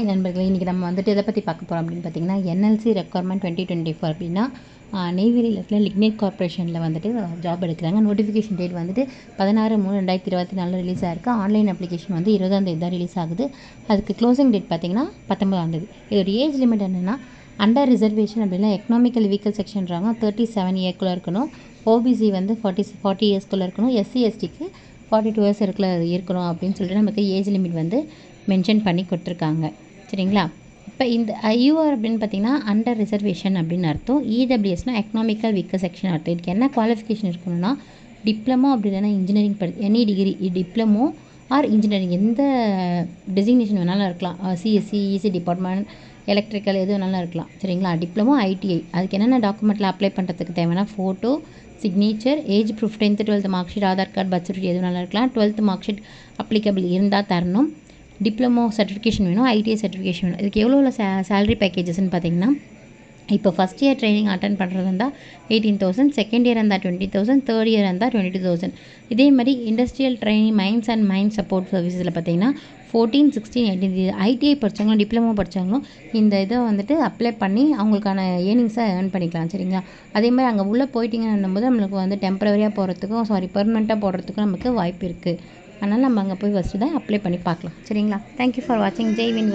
Hi நண்பர்களே, இன்றைக்கி நம்ம வந்துட்டு எதை பற்றி பார்க்க போகிறோம் அப்படின்னு பார்த்தீங்கன்னா, என்எல்சி ரெக்யர்மெண்ட் 2024 அப்படின்னா நெய்வேலி லெஃப்டில் லிக்னைட் கார்பரேஷனில் வந்துட்டு ஜாப் எடுக்கிறாங்க. நோட்டிஃபிகேஷன் டேட் வந்துட்டு 16/3/2024 ரிலீஸ் ஆகிருக்கு. ஆன்லைன் அப்ளிகேஷன் வந்து 20ஆம் தேதி தான் ரிலீஸ் ஆகுது. அதுக்கு க்ளோசிங் டேட் பார்த்தீங்கன்னா 19ஆம் தேதி. இதோட ஏஜ் லிமிட் என்னென்னா அண்டர் ரிசர்வேஷன் அப்படின்னா எக்கனாமிக்கல் வீக்கல் செக்ஷன்றாங்க 37 இயர்க்குள்ளே இருக்கணும். ஓபிசி வந்து 40 இயர்ஸ்க்குள்ளே இருக்கணும். எஸ்சி எஸ்டிக்கு 42 இயர்ஸ் இருக்கணும் அப்படின்னு சொல்லிட்டு நமக்கு ஏஜ் லிமிட் வந்து மென்ஷன் பண்ணி கொடுத்துருக்காங்க. சரிங்களா? இப்போ இந்த ஐயூஆர் அப்படின்னு பார்த்தீங்கன்னா அண்டர் ரிசர்வேஷன் அப்படின்னு அர்த்தம். இடபிள்யூஎஸ்னால் எக்கனாமிக்கல் வீக்கர் செக்ஷன் அர்த்தம். இதுக்கு என்ன குவாலிஃபிகேஷன் இருக்கணும்னா டிப்ளமோ அப்படி இல்லைன்னா engineering any degree diploma R engineering எந்த டெசிக்னேஷன் வேணாலும் இருக்கலாம். சிஎஸ்சி இசி டிபார்ட்மெண்ட் எலக்ட்ரிக்கல் எது வேணாலும் இருக்கலாம். சரிங்களா? டிப்ளமோ ஐடிஐ அதுக்கு என்னென்ன டாக்குமெண்ட்டில் அப்ளை பண்ணுறதுக்கு தேவைன்னா photo, signature, age proof, 10th 12th mark sheet, Aadhaar card, birth certificate எது வேணாலும் இருக்கலாம். 12th மார்க் ஷீட் அப்ளிகபிள் இருந்தால் தரணும். டிப்ளமோ சர்டிஃபிகேஷன் வேணும், ஐடிஐ சர்டிஃபிகேஷன் வேணும். இதுக்கு எவ்வளோ சேலரி பேக்கேஜஸ்ன்னு பார்த்தீங்கன்னா, இப்போ ஃபஸ்ட் இயர் ட்ரைனிங் அட்டன் பண்ணுறது இருந்தால் 18,000, செகண்ட் இயர் இருந்தால் 20,000, தேர்ட் இயர் இருந்தால் 22,000. இதே மாதிரி industrial training mines and mind support சர்வீஸில் பார்த்தீங்கன்னா 14, 16, 18 ஐடிஐ படித்தவங்களும் டிப்ளமோ படித்தவங்களும் இந்த இதை வந்துட்டு அப்ளை பண்ணி அவங்களுக்கான ஏர்னிங்ஸை ஏர்ன் பண்ணிக்கலாம். சரிங்களா? அதே மாதிரி அங்கே உள்ளே போயிட்டிங்கன்னும் போது நம்மளுக்கு வந்து டெம்பரவரியாக போகிறதுக்கும் பெர்மனெண்ட்டாக போடுறதுக்கும் நமக்கு வாய்ப்பு இருக்குது. அதனால் நம்ம அங்கே போய் ஃபஸ்ட்டு தான் அப்ளை பண்ணி பார்க்கலாம். சரிங்களா? தேங்க்யூ ஃபார் வாட்சிங். ஜெய் வின்.